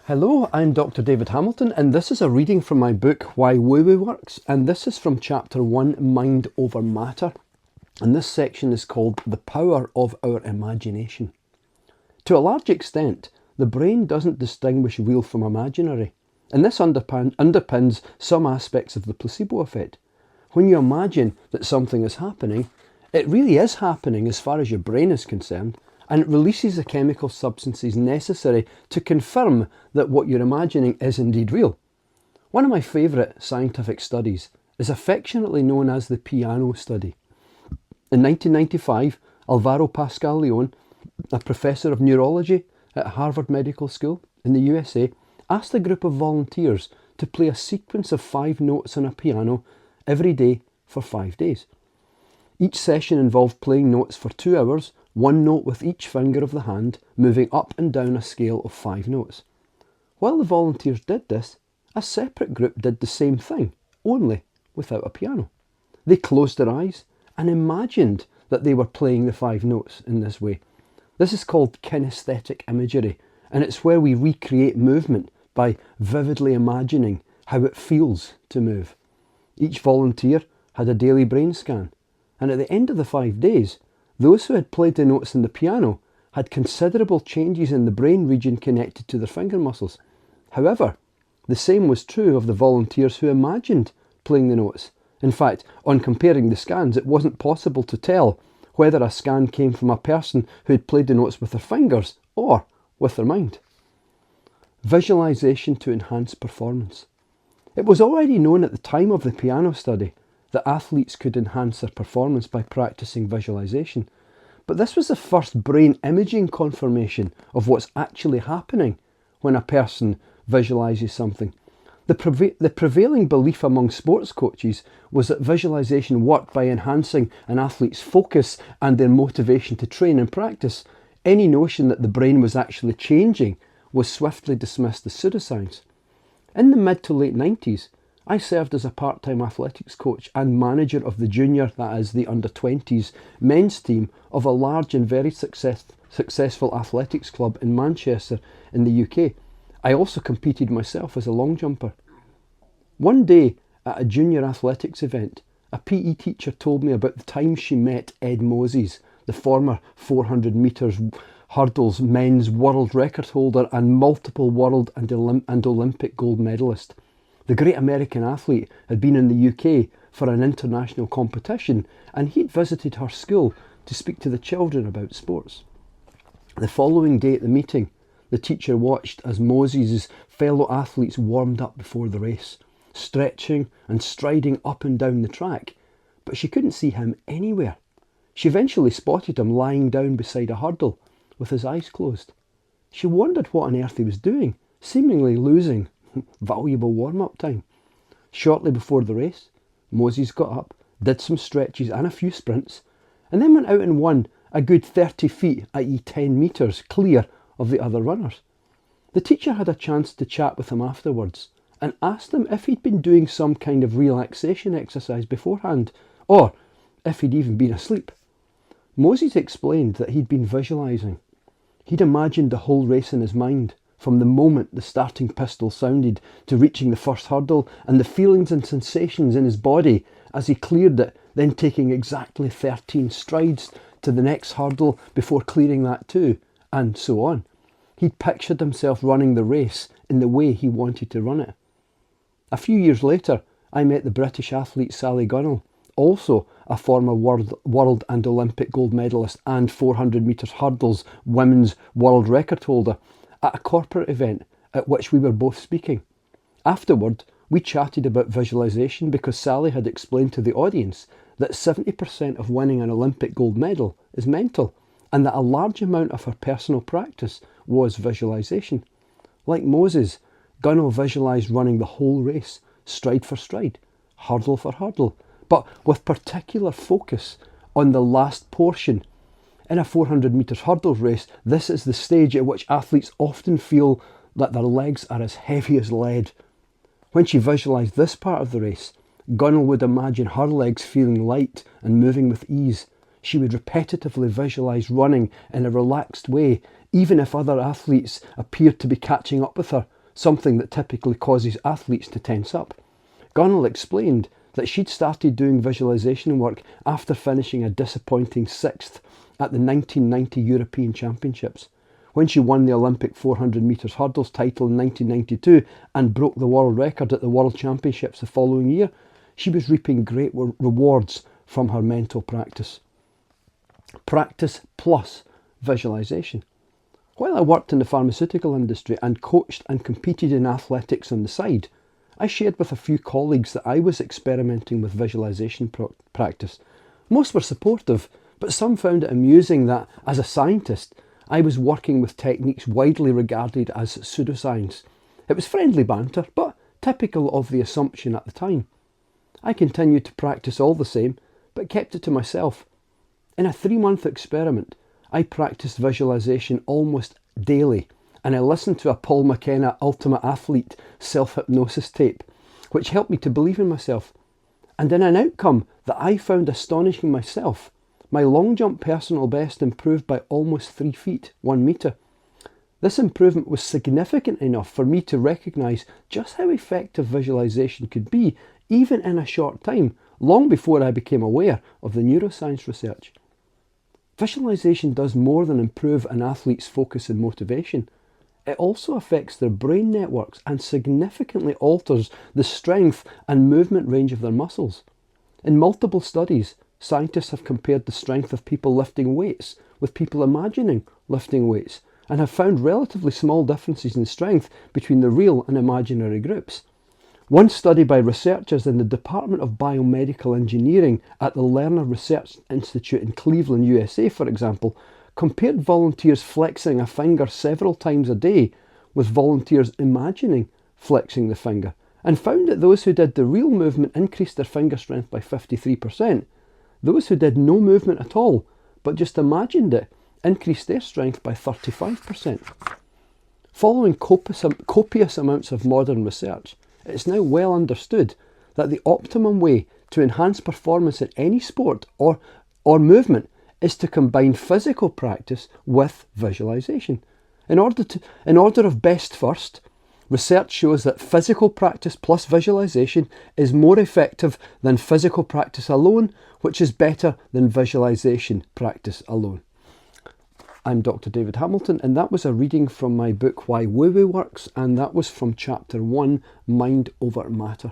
Hello, I'm Dr. David Hamilton, and this is a reading from my book, Why Woo Woo Works, and this is from Chapter 1, Mind Over Matter, and this section is called The Power of Our Imagination. To a large extent, the brain doesn't distinguish real from imaginary, and this underpins some aspects of the placebo effect. When you imagine that something is happening, it really is happening as far as your brain is concerned, and it releases the chemical substances necessary to confirm that what you're imagining is indeed real. One of my favourite scientific studies is affectionately known as the piano study. In 1995, Alvaro Pascal Leon, a professor of neurology at Harvard Medical School in the USA, asked a group of volunteers to play a sequence of 5 notes on a piano every day for 5 days. Each session involved playing notes for 2 hours, 1 note with each finger of the hand, moving up and down a scale of 5 notes. While the volunteers did this, a separate group did the same thing, only without a piano. They closed their eyes and imagined that they were playing the 5 notes in this way. This is called kinesthetic imagery, and it's where we recreate movement by vividly imagining how it feels to move. Each volunteer had a daily brain scan, and at the end of the 5 days, those who had played the notes on the piano had considerable changes in the brain region connected to their finger muscles. However, the same was true of the volunteers who imagined playing the notes. In fact, on comparing the scans, it wasn't possible to tell whether a scan came from a person who had played the notes with their fingers or with their mind. Visualization to enhance performance. It was already known at the time of the piano study that athletes could enhance their performance by practicing visualization. But this was the first brain imaging confirmation of what's actually happening when a person visualizes something. The prevailing belief among sports coaches was that visualization worked by enhancing an athlete's focus and their motivation to train and practice. Any notion that the brain was actually changing was swiftly dismissed as pseudoscience. In the mid to late 90s, I served as a part-time athletics coach and manager of the junior, that is the under-20s, men's team of a large and very successful athletics club in Manchester in the UK. I also competed myself as a long jumper. One day at a junior athletics event, a PE teacher told me about the time she met Ed Moses, the former 400 metres hurdles men's world record holder and multiple world and Olympic gold medalist. The great American athlete had been in the UK for an international competition, and he'd visited her school to speak to the children about sports. The following day at the meeting, the teacher watched as Moses' fellow athletes warmed up before the race, stretching and striding up and down the track, but she couldn't see him anywhere. She eventually spotted him lying down beside a hurdle with his eyes closed. She wondered what on earth he was doing, seemingly losing valuable warm-up time. Shortly before the race, Moses got up, did some stretches and a few sprints, and then went out and won a good 30 feet, i.e. 10 metres, clear of the other runners. The teacher had a chance to chat with him afterwards and asked him if he'd been doing some kind of relaxation exercise beforehand, or if he'd even been asleep. Moses explained that he'd been visualising. He'd imagined the whole race in his mind, from the moment the starting pistol sounded to reaching the first hurdle, and the feelings and sensations in his body as he cleared it, then taking exactly 13 strides to the next hurdle before clearing that too, and so on. He'd pictured himself running the race in the way he wanted to run it. A few years later, I met the British athlete Sally Gunnell, also a former world and Olympic gold medalist and 400 metres hurdles women's world record holder, at a corporate event at which we were both speaking. Afterward, we chatted about visualisation because Sally had explained to the audience that 70% of winning an Olympic gold medal is mental, and that a large amount of her personal practice was visualisation. Like Moses, Gunnell visualised running the whole race, stride for stride, hurdle for hurdle, but with particular focus on the last portion. In a 400 metres hurdle race, this is the stage at which athletes often feel that their legs are as heavy as lead. When she visualised this part of the race, Gunnell would imagine her legs feeling light and moving with ease. She would repetitively visualise running in a relaxed way, even if other athletes appeared to be catching up with her, something that typically causes athletes to tense up. Gunnell explained that she'd started doing visualisation work after finishing a disappointing 6th at the 1990 European Championships. When she won the Olympic 400 metres hurdles title in 1992 and broke the world record at the World Championships the following year, she was reaping great rewards from her mental practice. Practice plus visualisation. While I worked in the pharmaceutical industry and coached and competed in athletics on the side, I shared with a few colleagues that I was experimenting with visualisation practice. Most were supportive, but some found it amusing that, as a scientist, I was working with techniques widely regarded as pseudoscience. It was friendly banter, but typical of the assumption at the time. I continued to practice all the same, but kept it to myself. In a 3-month experiment, I practiced visualisation almost daily, and I listened to a Paul McKenna Ultimate Athlete self-hypnosis tape, which helped me to believe in myself. And in an outcome that I found astonishing myself, my long jump personal best improved by almost 3 feet, 1 metre. This improvement was significant enough for me to recognise just how effective visualisation could be, even in a short time, long before I became aware of the neuroscience research. Visualisation does more than improve an athlete's focus and motivation. It also affects their brain networks and significantly alters the strength and movement range of their muscles. In multiple studies, scientists have compared the strength of people lifting weights with people imagining lifting weights and have found relatively small differences in strength between the real and imaginary groups. One study by researchers in the Department of Biomedical Engineering at the Lerner Research Institute in Cleveland, USA, for example, compared volunteers flexing a finger several times a day with volunteers imagining flexing the finger, and found that those who did the real movement increased their finger strength by 53%. Those who did no movement at all, but just imagined it, increased their strength by 35%. Following copious amounts of modern research, it is now well understood that the optimum way to enhance performance in any sport or movement is to combine physical practice with visualisation. In order of best first, research shows that physical practice plus visualisation is more effective than physical practice alone, which is better than visualisation practice alone. I'm Dr. David Hamilton, and that was a reading from my book Why Woo Woo Works, and that was from chapter 1, Mind Over Matter.